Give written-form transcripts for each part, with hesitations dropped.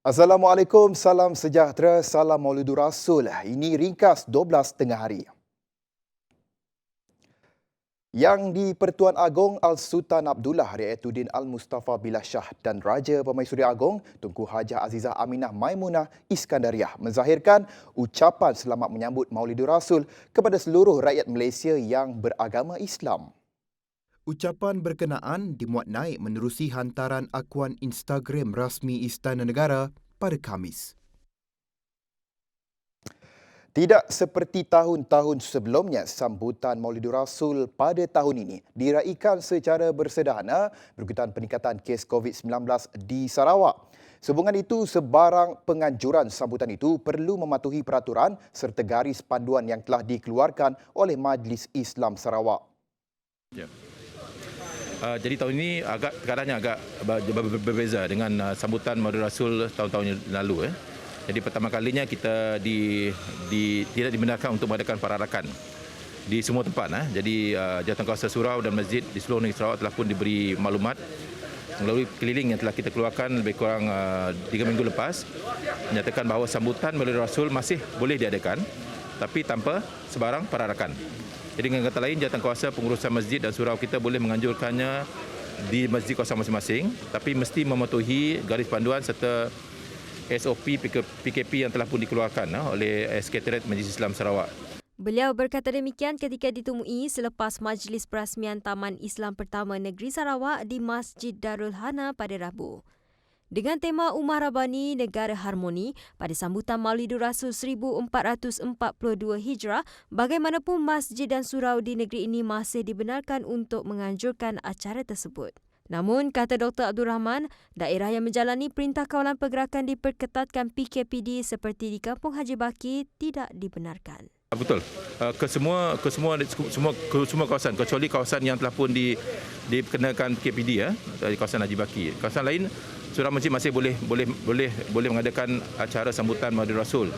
Assalamualaikum, salam sejahtera, salam Maulidur Rasul. Ini ringkas 12 tengah hari. Yang di-Pertuan Agong Al-Sultan Abdullah Riayatuddin Al-Mustafa Billah Shah dan Raja Pemaisuri Agong Tunku Hajah Azizah Aminah Maimunah Iskandariah menzahirkan ucapan selamat menyambut Maulidur Rasul kepada seluruh rakyat Malaysia yang beragama Islam. Ucapan berkenaan dimuat naik menerusi hantaran akuan Instagram rasmi Istana Negara pada Khamis. Tidak seperti tahun-tahun sebelumnya, sambutan Maulidur Rasul pada tahun ini diraikan secara bersederhana berikutan peningkatan kes COVID-19 di Sarawak. Sehubungan itu, sebarang penganjuran sambutan itu perlu mematuhi peraturan serta garis panduan yang telah dikeluarkan oleh Majlis Islam Sarawak. Ya. Jadi tahun ini keadaannya agak berbeza dengan sambutan Maulidur Rasul tahun-tahun yang lalu. Jadi pertama kalinya kita tidak dibenarkan untuk mengadakan perarakan di semua tempat. Jadi Jawatankuasa Surau dan masjid di seluruh negeri Sarawak telah pun diberi maklumat melalui keliling yang telah kita keluarkan lebih kurang 3 minggu lepas, menyatakan bahawa sambutan Maulidur Rasul masih boleh diadakan tapi tanpa sebarang perarakan. Jadi dengan kata lain, Jawatankuasa pengurusan masjid dan surau kita boleh menganjurkannya di masjid kawasan masing-masing, tapi mesti mematuhi garis panduan serta SOP PKP yang telah pun dikeluarkan oleh Sekretariat Majlis Islam Sarawak. Beliau berkata demikian ketika ditemui selepas majlis perasmian Taman Islam Pertama Negeri Sarawak di Masjid Darul Hana pada Rabu. Dengan tema Ummah Rabbani Negara Harmoni pada sambutan Maulidur Rasul 1442 Hijrah, bagaimanapun masjid dan surau di negeri ini masih dibenarkan untuk menganjurkan acara tersebut. Namun, kata Dr. Abdul Rahman, daerah yang menjalani Perintah Kawalan Pergerakan diperketatkan PKPD seperti di Kampung Haji Baki tidak dibenarkan. Betul. Ke semua kawasan kecuali kawasan yang telah pun dikenakan PKPD di kawasan Haji Baki. Kawasan lain surau masjid masih boleh mengadakan acara sambutan Maulidur Rasul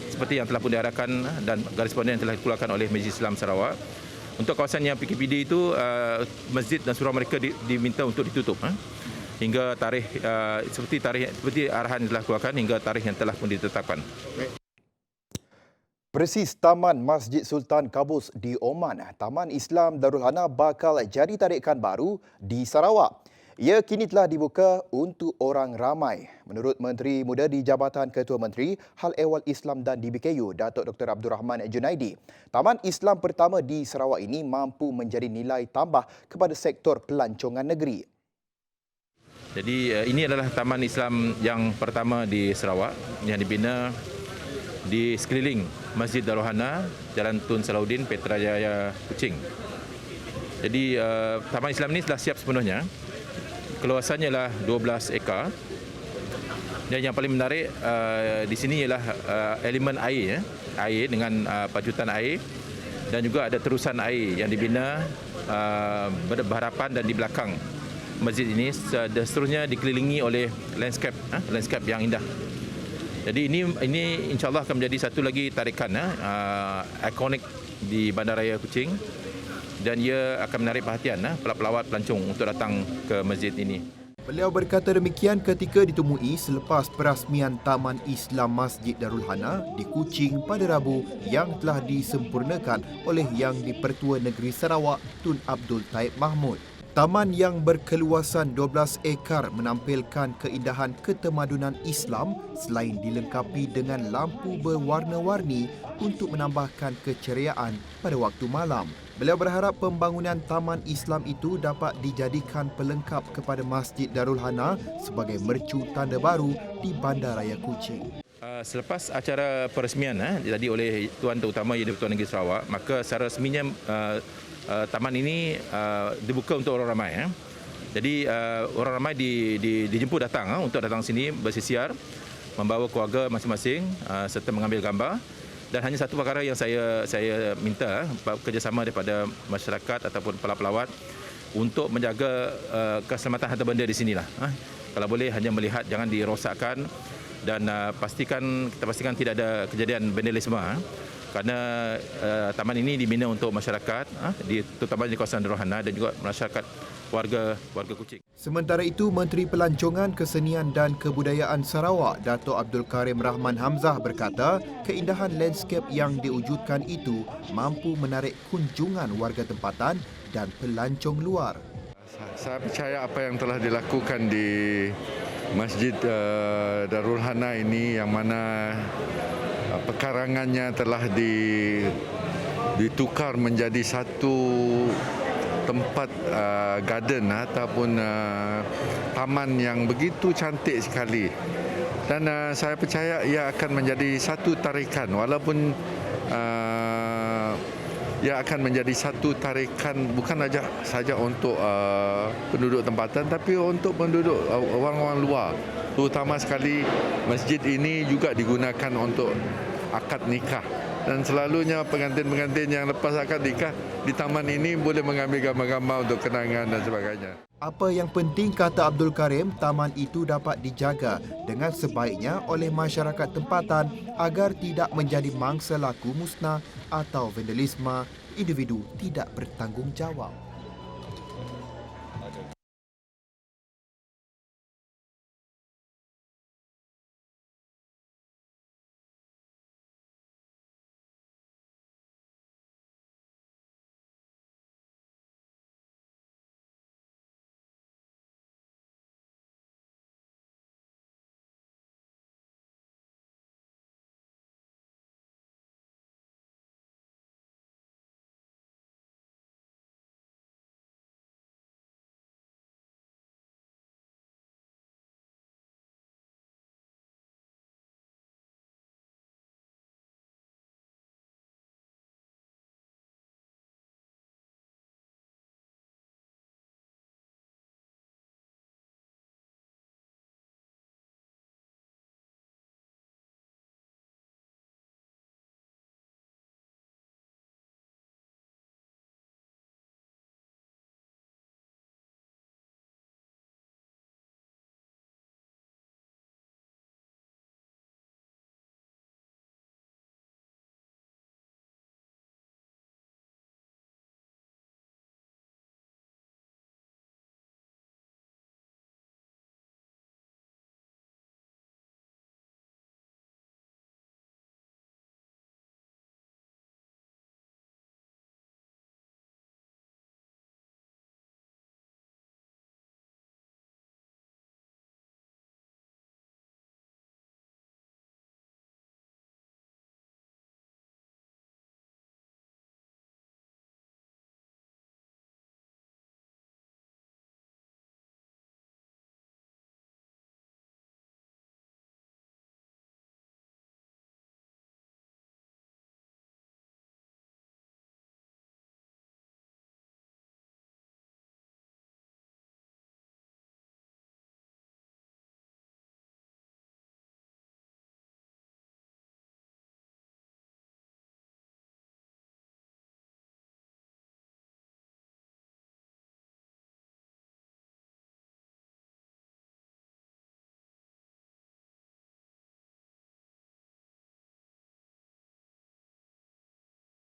seperti yang telah pun diarahkan dan garis panduan yang telah dikeluarkan oleh Majlis Islam Sarawak. Untuk kawasan yang PKPD itu, masjid dan surau mereka diminta untuk ditutup hingga tarikh seperti arahan yang telah dikeluarkan hingga tarikh yang telah pun ditetapkan. Persis Taman Masjid Sultan Qaboos di Oman, Taman Islam Darul Hana bakal jadi tarikan baru di Sarawak. Ia kini telah dibuka untuk orang ramai. Menurut Menteri Muda di Jabatan Ketua Menteri Hal Ehwal Islam dan DBKU, Datuk Dr. Abdul Rahman Junaidi, Taman Islam pertama di Sarawak ini mampu menjadi nilai tambah kepada sektor pelancongan negeri. Jadi ini adalah Taman Islam yang pertama di Sarawak yang dibina di sekeliling Masjid Darul Hana, Jalan Tun Salahuddin, Petrajaya, Kuching. Jadi Taman Islam ini sudah siap sepenuhnya. Keluasannya ialah 12 ekar. Dan yang paling menarik di sini ialah elemen air, air dengan pajutan air dan juga ada terusan air yang dibina berhadapan dan di belakang masjid ini, seterusnya dikelilingi oleh landscape yang indah. Jadi ini insya-Allah akan menjadi satu lagi tarikan ikonik di Bandaraya Kuching. Dan ia akan menarik perhatian pelawat pelancong untuk datang ke masjid ini. Beliau berkata demikian ketika ditemui selepas perasmian Taman Islam Masjid Darul Hana di Kuching pada Rabu yang telah disempurnakan oleh Yang di-Pertua Negeri Sarawak Tun Abdul Taib Mahmud. Taman yang berkeluasan 12 ekar menampilkan keindahan ketemadunan Islam selain dilengkapi dengan lampu berwarna-warni untuk menambahkan keceriaan pada waktu malam. Beliau berharap pembangunan Taman Islam itu dapat dijadikan pelengkap kepada Masjid Darul Hana sebagai mercu tanda baru di Bandaraya Kuching. Selepas acara peresmian tadi oleh Tuan Terutama Yang di-Pertuan Negeri Sarawak, maka secara resminya taman ini dibuka untuk orang ramai. Jadi orang ramai dijemput datang untuk datang sini bersisiar, membawa keluarga masing-masing serta mengambil gambar. Dan hanya satu perkara yang saya minta kerjasama daripada masyarakat ataupun pelawat untuk menjaga keselamatan harta benda di sinilah. Kalau boleh hanya melihat, jangan dirosakkan dan kita pastikan tidak ada kejadian vandalisme. Kerana taman ini dibina untuk masyarakat, terutama di kawasan Darul Hana dan juga masyarakat warga Kuching. Sementara itu, Menteri Pelancongan, Kesenian dan Kebudayaan Sarawak, Dato' Abdul Karim Rahman Hamzah berkata, keindahan landscape yang diwujudkan itu mampu menarik kunjungan warga tempatan dan pelancong luar. Saya percaya apa yang telah dilakukan di Masjid Darul Hana ini, yang mana pekarangannya telah ditukar menjadi satu tempat garden ataupun taman yang begitu cantik sekali. Dan saya percaya ia akan menjadi satu tarikan, walaupun ia akan menjadi satu tarikan bukan saja untuk penduduk tempatan, tapi untuk penduduk orang-orang luar. Terutama sekali masjid ini juga digunakan untuk akad nikah. Dan selalunya pengantin-pengantin yang lepas akad nikah di taman ini boleh mengambil gambar-gambar untuk kenangan dan sebagainya. Apa yang penting, kata Abdul Karim, taman itu dapat dijaga dengan sebaiknya oleh masyarakat tempatan agar tidak menjadi mangsa laku musnah atau vandalisme individu tidak bertanggungjawab.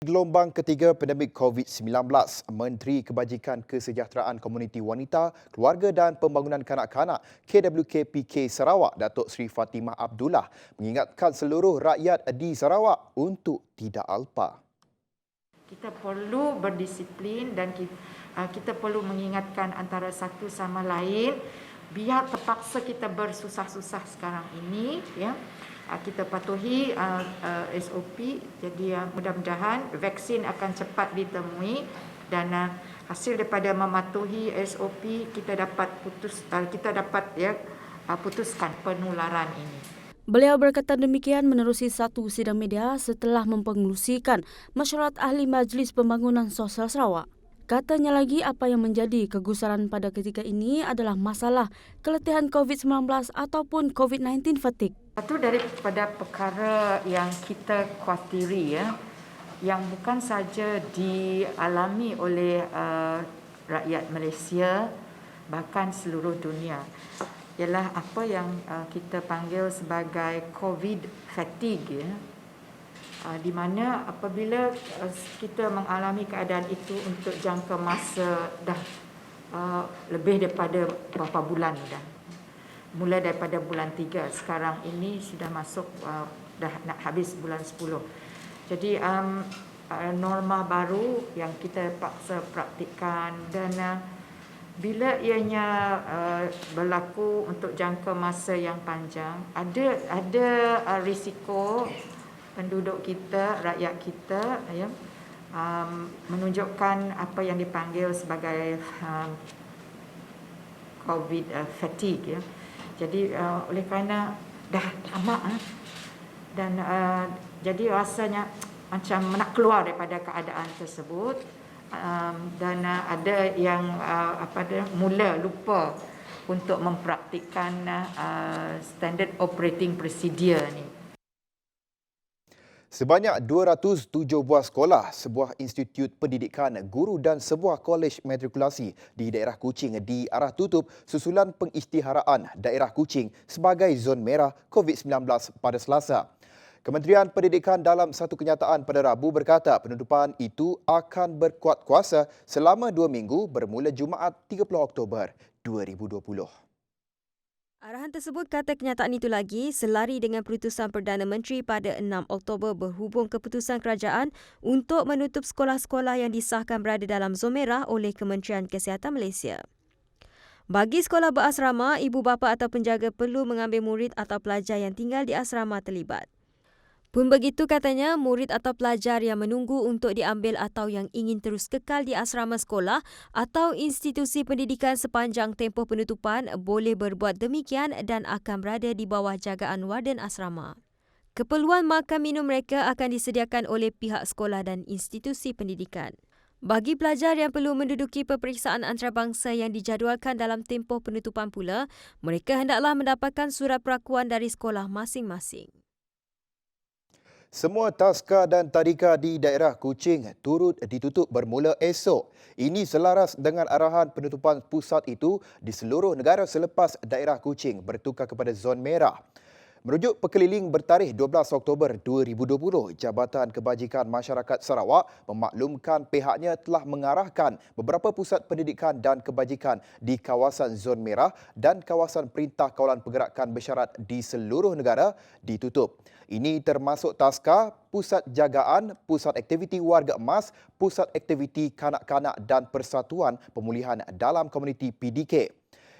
Gelombang ketiga pandemik COVID-19, Menteri Kebajikan Kesejahteraan Komuniti Wanita, Keluarga dan Pembangunan Kanak-kanak KWKPK Sarawak, Datuk Seri Fatimah Abdullah mengingatkan seluruh rakyat di Sarawak untuk tidak alpa. Kita perlu berdisiplin dan kita perlu mengingatkan antara satu sama lain. Biar terpaksa kita bersusah-susah sekarang ini, ya, kita patuhi SOP. Jadi mudah-mudahan vaksin akan cepat ditemui dan hasil daripada mematuhi SOP kita dapat putuskan penularan ini. Beliau berkata demikian menerusi satu sidang media setelah mempengelusikan Mesyuarat Ahli Majlis Pembangunan Sosial Sarawak. Katanya lagi apa yang menjadi kegusaran pada ketika ini adalah masalah keletihan COVID-19 ataupun COVID-19 fatigue. Satu daripada perkara yang kita khawatiri, ya, yang bukan saja dialami oleh rakyat Malaysia, bahkan seluruh dunia, ialah apa yang kita panggil sebagai COVID fatigue, ya. Di mana apabila kita mengalami keadaan itu untuk jangka masa dah lebih daripada beberapa bulan dah. Mula daripada bulan 3, sekarang ini sudah masuk dah nak habis bulan 10. Jadi norma baru yang kita paksa praktikkan dan bila ianya berlaku untuk jangka masa yang panjang, ada risiko penduduk kita, rakyat kita ya, menunjukkan apa yang dipanggil sebagai COVID fatigue ya. Jadi oleh kerana dah lama dan jadi rasanya macam nak keluar daripada keadaan tersebut dan ada yang mula lupa untuk mempraktikkan standard operating procedure ni. Sebanyak 207 buah sekolah, sebuah institut pendidikan guru dan sebuah kolej matrikulasi di daerah Kuching diarah tutup susulan pengisytiharaan daerah Kuching sebagai zon merah COVID-19 pada Selasa. Kementerian Pendidikan dalam satu kenyataan pada Rabu berkata penutupan itu akan berkuat kuasa selama 2 minggu bermula Jumaat 30 Oktober 2020. Arahan tersebut kata kenyataan itu lagi selari dengan keputusan Perdana Menteri pada 6 Oktober berhubung keputusan kerajaan untuk menutup sekolah-sekolah yang disahkan berada dalam zon merah oleh Kementerian Kesihatan Malaysia. Bagi sekolah berasrama, ibu bapa atau penjaga perlu mengambil murid atau pelajar yang tinggal di asrama terlibat. Pun begitu katanya, murid atau pelajar yang menunggu untuk diambil atau yang ingin terus kekal di asrama sekolah atau institusi pendidikan sepanjang tempoh penutupan boleh berbuat demikian dan akan berada di bawah jagaan warden asrama. Keperluan makan minum mereka akan disediakan oleh pihak sekolah dan institusi pendidikan. Bagi pelajar yang perlu menduduki peperiksaan antarabangsa yang dijadualkan dalam tempoh penutupan pula, mereka hendaklah mendapatkan surat perakuan dari sekolah masing-masing. Semua taska dan tadika di daerah Kuching turut ditutup bermula esok. Ini selaras dengan arahan penutupan pusat itu di seluruh negara selepas daerah Kuching bertukar kepada zon merah. Merujuk pekeliling bertarikh 12 Oktober 2020, Jabatan Kebajikan Masyarakat Sarawak memaklumkan pihaknya telah mengarahkan beberapa pusat pendidikan dan kebajikan di kawasan zon merah dan kawasan Perintah Kawalan Pergerakan Bersyarat di seluruh negara ditutup. Ini termasuk taska, pusat jagaan, pusat aktiviti warga emas, pusat aktiviti kanak-kanak dan Persatuan Pemulihan Dalam Komuniti PDK.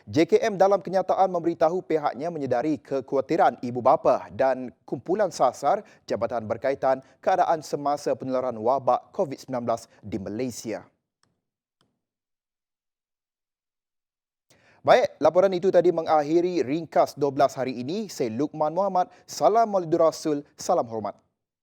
JKM dalam kenyataan memberitahu pihaknya menyedari kekhawatiran ibu bapa dan kumpulan sasar jabatan berkaitan keadaan semasa penularan wabak COVID-19 di Malaysia. Baik, laporan itu tadi mengakhiri ringkas 12 hari ini. Saya Lukman Muhammad. Salam Maulidul Rasul. Salam hormat.